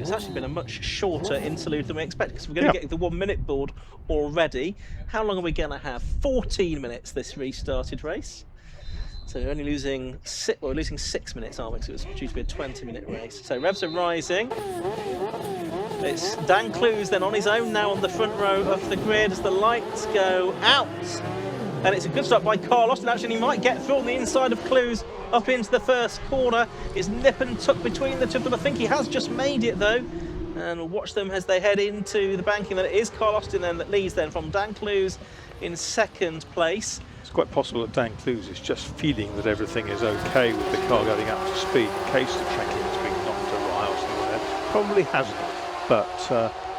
it's actually been a much shorter interlude than we expected, because we're going to get the 1 minute board already. How long are we going to have? 14 minutes this restarted race. So we're only losing 6 minutes, aren't we? Because it was due to be a 20-minute race. So revs are rising. It's Dan Clues then on his own now on the front row of the grid as the lights go out. And it's a good start by Carl Austin. Actually, he might get through on the inside of Clues up into the first corner. It's nip and tuck between the two of them. I think he has just made it though. And we'll watch them as they head into the banking. Then it is Carl Austin then that leads then from Dan Clues in second place. It's quite possible that Dan Clues is just feeling that everything is okay with the car going up to speed in case the tracking has been knocked awry or somewhere. Probably hasn't, but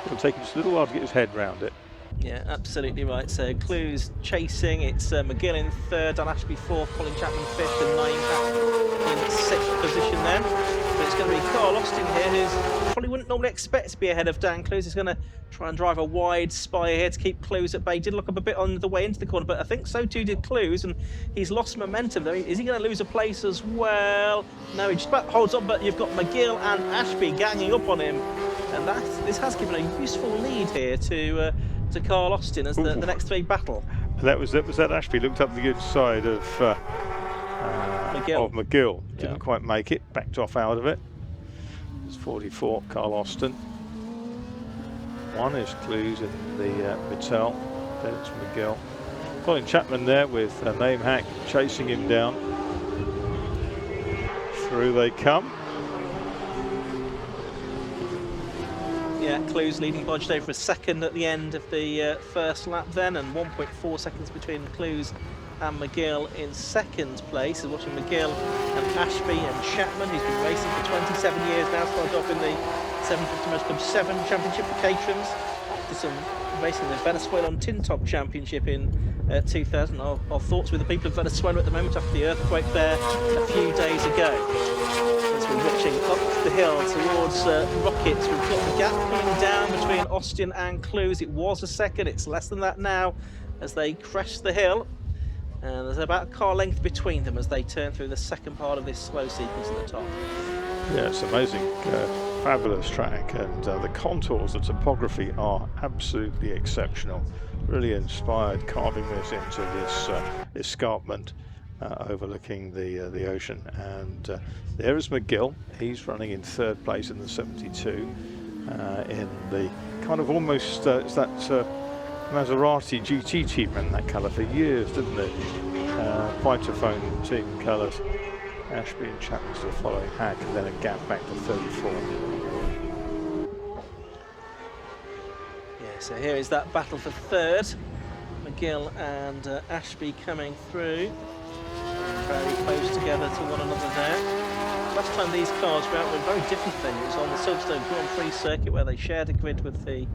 it'll take him just a little while to get his head round it. Yeah, absolutely right. So Clues chasing. It's McGill in third, Dan Ashby fourth, Colin Chapman fifth, and Nankang in sixth position then. But it's going to be Carl Austin here, who's probably wouldn't normally expect to be ahead of Dan Clues. He's going to try and drive a wide spire here to keep Clues at bay. Did look up a bit on the way into the corner, but I think so too did Clues, and he's lost momentum though. Is he going to lose a place as well? No, he just about holds on, but you've got McGill and Ashby ganging up on him, and this has given a useful lead here to Carl Austin as the next three battle. And that was that Ashby looked up the good side of McGill. Didn't quite make it, backed off out of it. It's 44, Carl Austin. One is Clues in the Mattel, then it's McGill. Colin Chapman there with Nankang chasing him down. Through they come. Yeah, Clues leading by just over a second at the end of the first lap then, and 1.4 seconds between Clues and McGill in second place. Is watching McGill and Ashby and Chapman, who's been racing for 27 years now, started off in the 750 Motor Club 7 Championship for Caterhams. Did some racing in the Venezuelan Tin Top Championship in 2000. Our thoughts with the people of Venezuela at the moment after the earthquake there a few days ago. As we're watching up the hill towards Rockets, we've got the gap coming down between Austin and Clues. It was a second, it's less than that now as they crest the hill. And there's about a car length between them as they turn through the second part of this slow sequence at the top. Yeah, it's amazing. Fabulous track, and the contours, the topography are absolutely exceptional. Really inspired carving this into this escarpment overlooking the ocean. And there is McGill. He's running in third place in the 72 in the kind of almost it's that Maserati GT team ran that colour for years, didn't they? Vitaphone team colours. Ashby and Chapman still following Hack, and then a gap back to 34. Yeah, so here is that battle for third. McGill and Ashby coming through. Very close together to one another there. Last time these cars were out were very different venues on the Silverstone Grand Prix circuit, where they shared a grid with the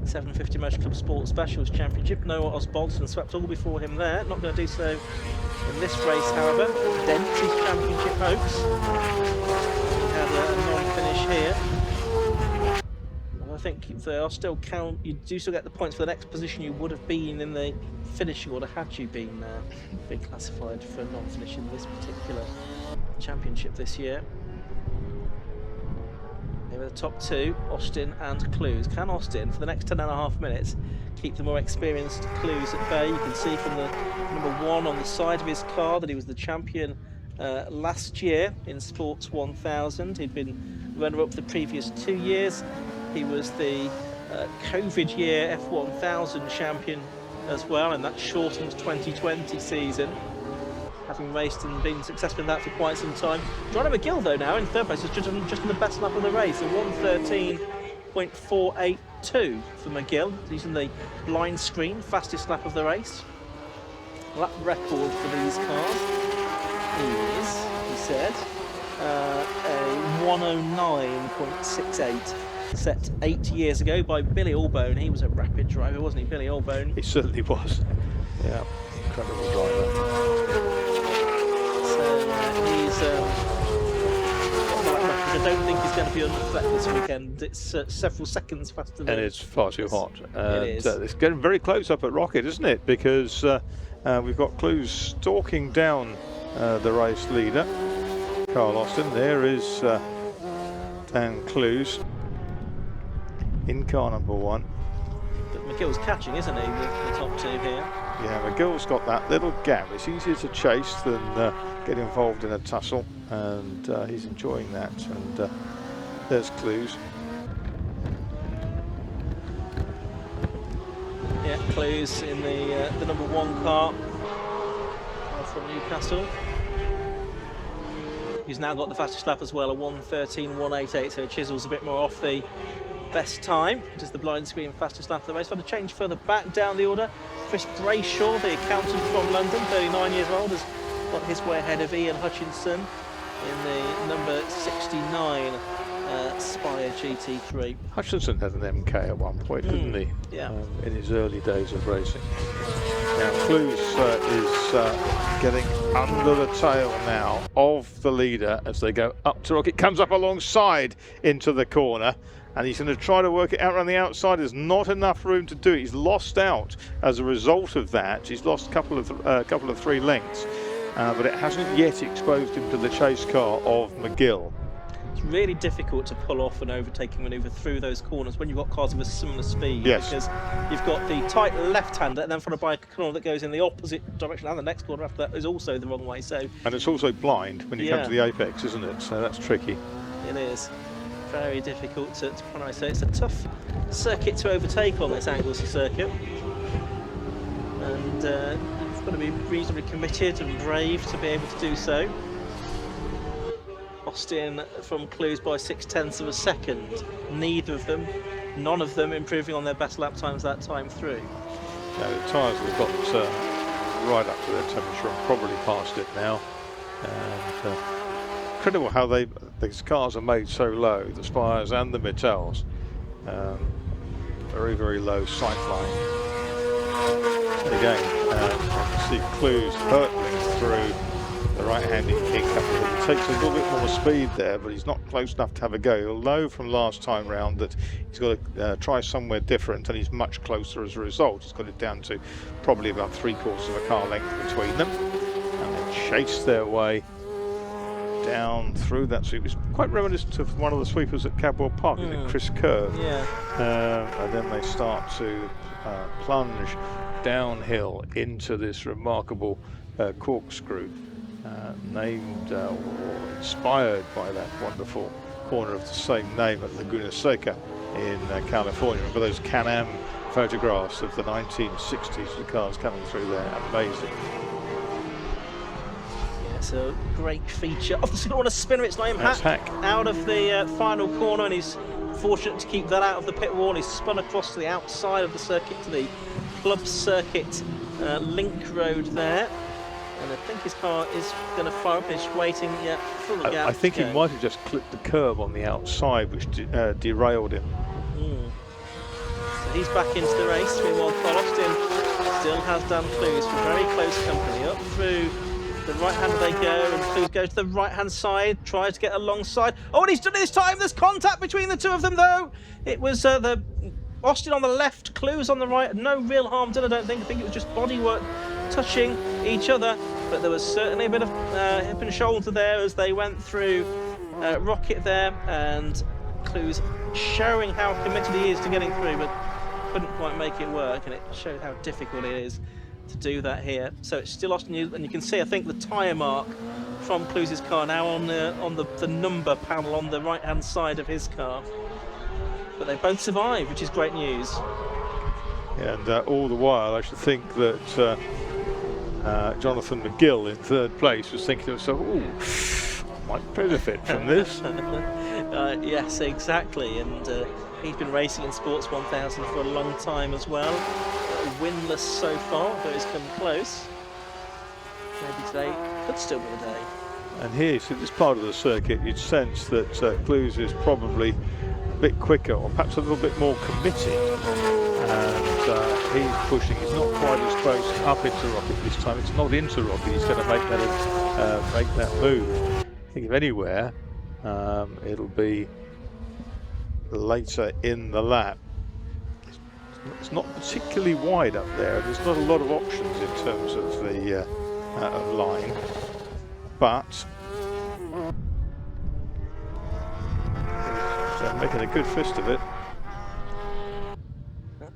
750 Motor Club Sport Specials Championship. Noah Osbaldson swept all before him there. Not going to do so in this race, however. Dempsey's Championship hopes. He had a non-finish here. I think they are still count. You do still get the points for the next position you would have been in the finishing order had you been classified for non-finish in this particular championship this year. Here are the top two, Austin and Clues. Can Austin, for the next 10.5 minutes, keep the more experienced Clues at bay? You can see from the number 1 on the side of his car that he was the champion last year in Sports 1000. He'd been runner-up the previous 2 years. He was the COVID year F1000 champion as well, and that shortened 2020 season, having raced and been successful in that for quite some time. Johnny McGill, though, now in third place, is just in the best lap of the race, a 1:13.482 for McGill. He's in the blind screen, fastest lap of the race. Lap record for these cars is, he said, a 1:09.68. Set 8 years ago by Billy Allbone. He was a rapid driver, wasn't he, Billy Allbone? He certainly was. Yeah, incredible driver. So he's I don't think he's going to be on the flat this weekend. It's several seconds faster than... And it's far too hot. It is. It's getting very close up at Rocket, isn't it? Because we've got Clues stalking down the race leader, Carl Austin. There is Dan Clues. in car number 1. But McGill's catching, isn't he, the top 2 here? Yeah, McGill's got that little gap. It's easier to chase than get involved in a tussle, and he's enjoying that. And there's Clues. Yeah, Clues in the number 1 car from Newcastle. He's now got the fastest lap as well, a 1:13.188, so chisels a bit more off the best time. It is the blind screen fastest lap of the race. Going to change further back down the order. Chris Brayshaw, the accountant from London, 39 years old, has got his way ahead of Ian Hutchinson in the number 69 Spire GT3. Hutchinson had an MK at one point, didn't he? Yeah. In his early days of racing. Now Clues is getting under the tail now of the leader as they go up to Rocket. Comes up alongside into the corner, and he's going to try to work it out around the outside. There's not enough room to do it. He's lost out as a result of that. He's lost a couple of 3 lengths, but it hasn't yet exposed him to the chase car of McGill. It's really difficult to pull off an overtaking manoeuvre through those corners when you've got cars of a similar speed. Yes. Because you've got the tight left-hander and then followed by a corner that goes in the opposite direction, and the next corner after that is also the wrong way. So, and it's also blind when you come to the apex, isn't it? So that's tricky. It is. Very difficult to pronounce. So it's a tough circuit to overtake on this Anglesey circuit. And you've got to be reasonably committed and brave to be able to do so. Austin from Clues by 0.6 of a second. None of them improving on their best lap times that time through. Now the tyres have got right up to their temperature and probably past it now. And incredible how these cars are made so low, the Spires and the Mittels. Very, very low sight line. And again, you can see Clues hurtling through the right-handed kick up. It takes a little bit more speed there, but he's not close enough to have a go. He'll know from last time round that he's got to try somewhere different, and he's much closer as a result. He's got it down to probably about 3/4 of a car length between them, and they chase their way down through that sweep. It's quite reminiscent of one of the sweepers at Cadwell Park, isn't it? Chris Kerr. Yeah. And then they start to plunge downhill into this remarkable corkscrew, named or inspired by that wonderful corner of the same name at Laguna Seca in California. Remember those Can-Am photographs of the 1960s, the cars coming through there? Amazing. It's a great feature. Oh, this is on a spinner. It's Liam Hack out of the final corner, and he's fortunate to keep that out of the pit wall. He's spun across to the outside of the circuit to the club circuit link road there. And I think his car is going to fire up. He's waiting for the gap. I think he might have just clipped the curb on the outside, which derailed him. So he's back into the race. Meanwhile, Carl Austin still has Dan Clues for very close company. Up through the right-hander they go, and Clues goes to the right-hand side, tries to get alongside. Oh, and he's done it this time. There's contact between the two of them, though. It was the Austin on the left, Clues on the right. No real harm done, I don't think. I think it was just bodywork touching each other, but there was certainly a bit of hip and shoulder there as they went through Rocket there, and Clues showing how committed he is to getting through, but couldn't quite make it work, and it showed how difficult it is to do that here. So it's still Austin, and you can see, I think, the tyre mark from Clues' car now on the number panel on the right-hand side of his car. But they both survived, which is great news. And all the while, I should think that Jonathan McGill in 3rd place was thinking to himself, "Ooh, I might benefit from this." Yes, exactly. And he's been racing in Sports 1000 for a long time as well. Winless so far, but he's come close. Maybe today could still be the day. And here, so this part of the circuit, you'd sense that Clues is probably a bit quicker, or perhaps a little bit more committed. And he's pushing. He's not quite as close up into Rocket this time. It's not into Rocket. He's going to make that move. I think if anywhere, it'll be later in the lap. It's not particularly wide up there. There's not a lot of options in terms of the line, but he's making a good fist of it.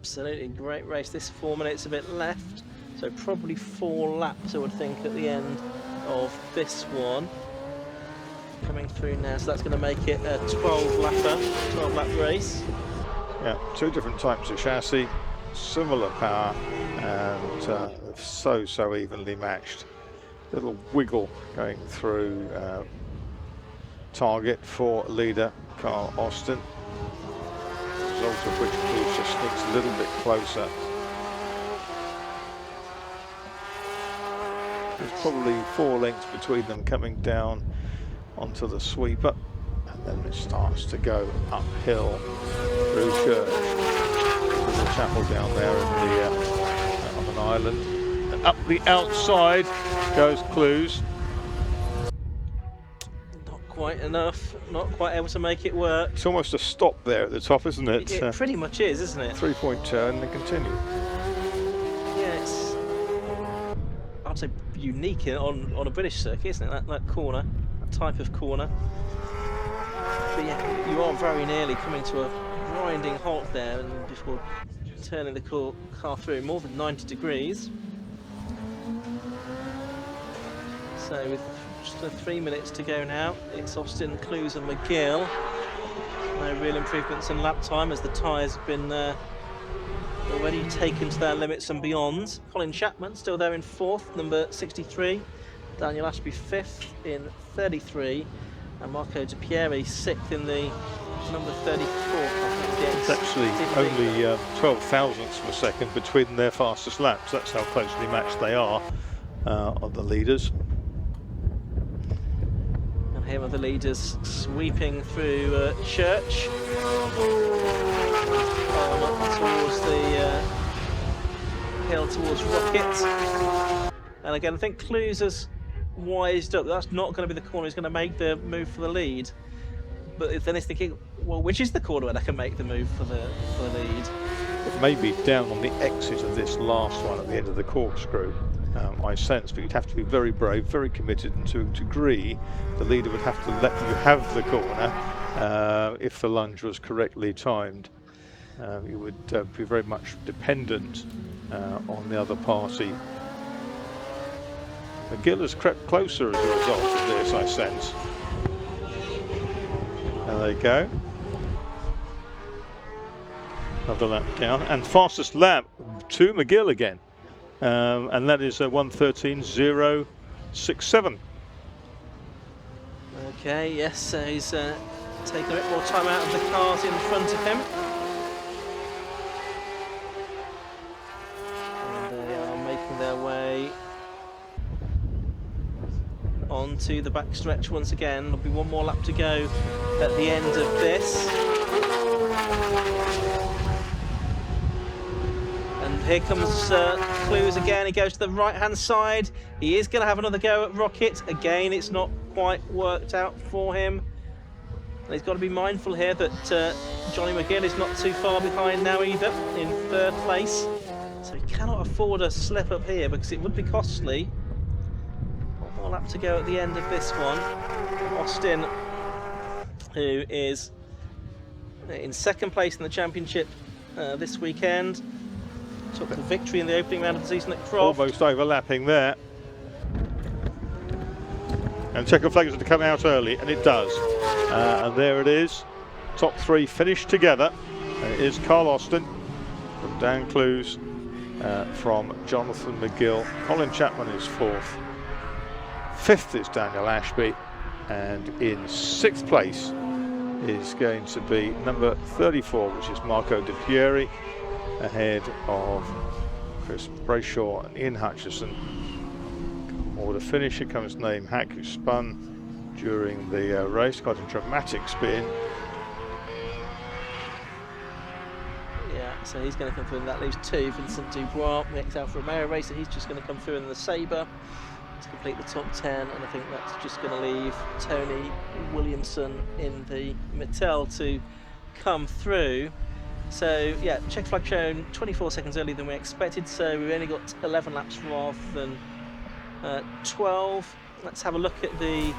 Absolutely great race. This 4 minutes a bit left, so probably 4 laps I would think at the end of this one. Coming through now, so that's going to make it a 12 lap race. Yeah, 2 different types of chassis, similar power, and so evenly matched. Little wiggle going through target for leader Carl Austin, result of which Clues just sneaks a little bit closer. There's probably 4 lengths between them coming down onto the sweeper, and then it starts to go uphill through Church. There's a chapel down there on an island, and up the outside goes Clues. Quite enough, not quite able to make it work. It's almost a stop there at the top, isn't it? It pretty much is, isn't it? 3-point turn and continue. Yeah, it's, I'd say, unique on a British circuit, isn't it? That corner, that type of corner. But yeah, you are very nearly coming to a grinding halt there, and before turning the car through, more than 90 degrees. So with just 3 minutes to go now, it's Austin, Clues and McGill. No real improvements in lap time as the tyres have been already taken to their limits and beyond. Colin Chapman still there in 4th, number 63. Daniel Ashby 5th in 33. And Marco De Pieri 6th in the number 34. It's actually only 12 thousandths of a second between their fastest laps. That's how closely matched they are on the leaders. Here are the leaders sweeping through Church on towards the hill towards Rocket. And again, I think Clues has wised up. That's not going to be the corner who's going to make the move for the lead. But then he's thinking, well, which is the corner where I can make the move for the lead? It may be down on the exit of this last one at the end of the corkscrew. I sense, but you'd have to be very brave, very committed, and to a degree the leader would have to let you have the corner if the lunge was correctly timed. You would be very much dependent on the other party. McGill has crept closer as a result of this, I sense. There they go. Another lap down, and fastest lap to McGill again. And that is 1:13.067. Okay, yes, so he's taking a bit more time out of the cars in front of him. And they are making their way onto the backstretch once again. There'll be one more lap to go at the end of this. And here comes Clues again. He goes to the right-hand side. He is going to have another go at Rocket. Again, it's not quite worked out for him. And he's got to be mindful here that Johnny McGill is not too far behind now either, in 3rd place. So he cannot afford a slip up here because it would be costly. One more lap to go at the end of this one. Austin, who is in 2nd place in the championship this weekend, took the victory in the opening round of the season at Croft. Almost overlapping there. And checkered flag is to come out early, and it does. And there it is. Top 3 finished together. And it is Carl Austin from Dan Clues, from Jonathan McGill. Colin Chapman is 4th. 5th is Daniel Ashby. And in 6th place is going to be number 34, which is Marco De Pieri, ahead of Chris Brayshaw and Ian Hutchison. Order finish, here comes Naim Hack, who spun during the race, got a dramatic spin. Yeah, so he's going to come through, and that leaves 2. Vincent Dubois, the ex-Alfa Romeo racer, he's just going to come through in the Sabre to complete the top 10, and I think that's just going to leave Tony Williamson in the Mattel to come through. So yeah, check flag shown 24 seconds earlier than we expected, so we've only got 11 laps rather than 12. let's have a look at the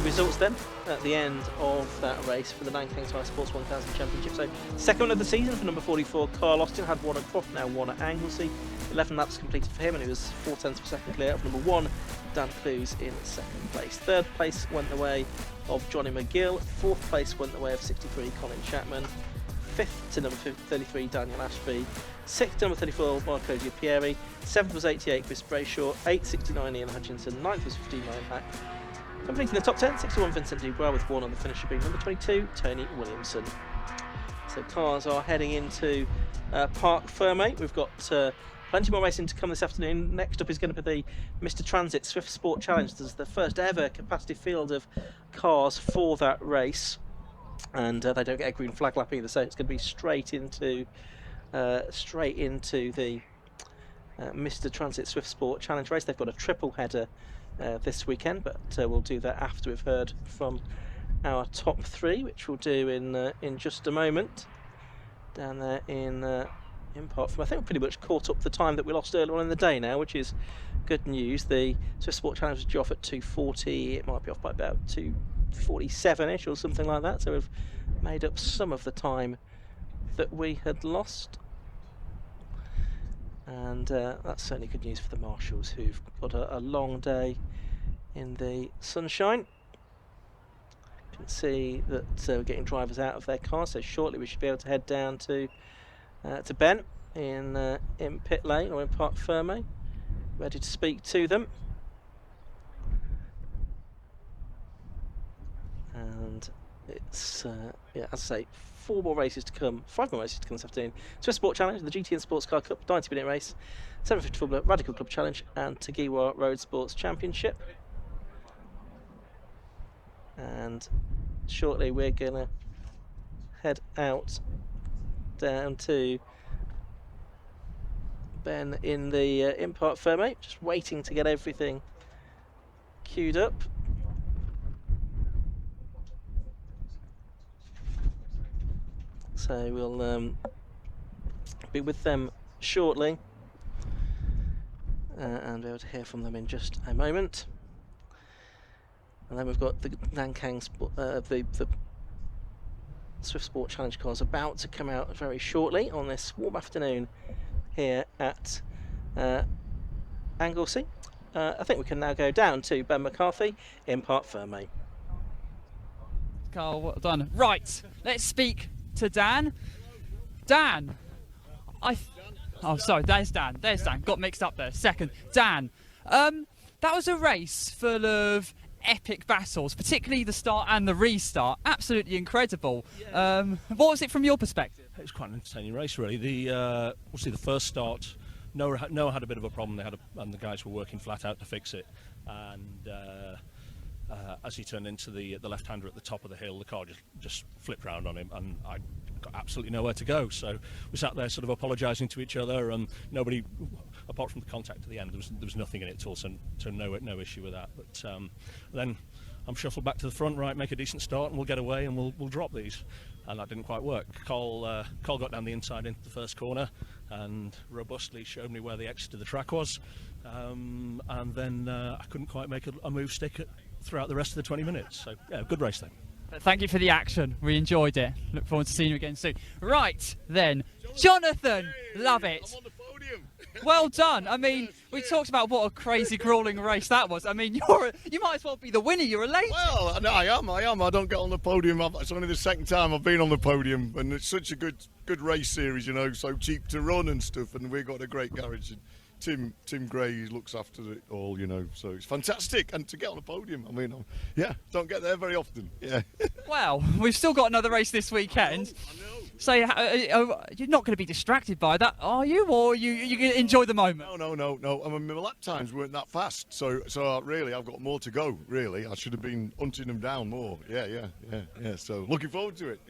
results then at the end of that race for the Nankang Tyre Sports 1000 Championship. So, second one of the season for number 44, Carl Austin, had one at Croft, now one at Anglesey. 11 laps completed for him, and he was 0.4 of a second clear of number 1, Dan Clues, in second place. Third place went the way of Johnny McGill. Fourth place went the way of 63, Colin Chapman. Fifth to number 33, Daniel Ashby. Sixth to number 34, Marco Giupieri. Seventh was 88, Chris Brayshaw. 8th, 69, Ian Hutchinson. Ninth was 59, Hack. Completing the top 10, 61, Vincent Dubois, with one on the finisher being number 22, Tony Williamson. So cars are heading into Parc Ferme. We've got plenty more racing to come this afternoon. Next up is going to be the Mr Transit Swift Sport Challenge. There's the first ever capacity field of cars for that race, and they don't get a green flag lap either, so it's going to be straight into the Mr Transit Swift Sport Challenge race. They've got a triple header this weekend, but we'll do that after we've heard from our top 3, which we'll do in just a moment. Down there in Parc Ferme, I think we've pretty much caught up the time that we lost earlier on in the day now, which is good news. The Swift Sport Challenge was due off at 2:40. It might be off by about 2:47ish or something like that. So we've made up some of the time that we had lost, and that's certainly good news for the marshals, who've got a long day in the sunshine. You can see that we're getting drivers out of their cars, so shortly we should be able to head down to Ben in pit lane, or in Parc Ferme, ready to speak to them. And it's yeah, as I say, 5 more races to come this afternoon. Swiss Sport Challenge, the GTN Sports Car Cup 90-minute race, 750 Formula Radical Club Challenge, and Tagiwa Road Sports Championship. And shortly we're gonna head out down to Ben in the in Parc Ferme, just waiting to get everything queued up. So we'll be with them shortly, and be able to hear from them in just a moment. And then we've got the Nankang the Swift Sport Challenge cars about to come out very shortly on this warm afternoon here at Anglesey. I think we can now go down to Ben McCarthy in Parc Ferme. Carl, well done. Right, let's speak to Dan. Dan, oh sorry, there's Dan. Got mixed up there. Second, Dan. That was a race full of epic battles, particularly the start and the restart. Absolutely incredible. What was it from your perspective? It was quite an entertaining race, really. Obviously the first start, Noah had a bit of a problem. And the guys were working flat out to fix it. And as he turned into the left-hander at the top of the hill, the car just flipped round on him, and I got absolutely nowhere to go. So we sat there sort of apologising to each other, and nobody, apart from the contact at the end, there was nothing in it at all, so no issue with that. But then I'm shuffled back to the front, right, make a decent start, and we'll get away, and we'll drop these. And that didn't quite work. Cole got down the inside into the first corner and robustly showed me where the exit of the track was. And then I couldn't quite make a move stick throughout the rest of the 20 minutes. So, yeah, good race then. Thank you for the action. We enjoyed it. Look forward to seeing you again soon. Right, then. Jonathan, love it. I'm on the podium. Well done. I mean, we talked about what a crazy, grueling race that was. I mean, you might as well be the winner. You're elated. Well, no, I am. I don't get on the podium. It's only the second time I've been on the podium, and it's such a good race series, you know, so cheap to run and stuff, and we've got a great garage. And Tim Gray looks after it all, you know, so it's fantastic. And to get on the podium, I mean, yeah, don't get there very often. Yeah. Well, we've still got another race this weekend. I know. So you're not going to be distracted by that, are you? Or you going to enjoy the moment? No. I mean, my lap times weren't that fast, so really, I've got more to go. Really, I should have been hunting them down more. Yeah. So looking forward to it.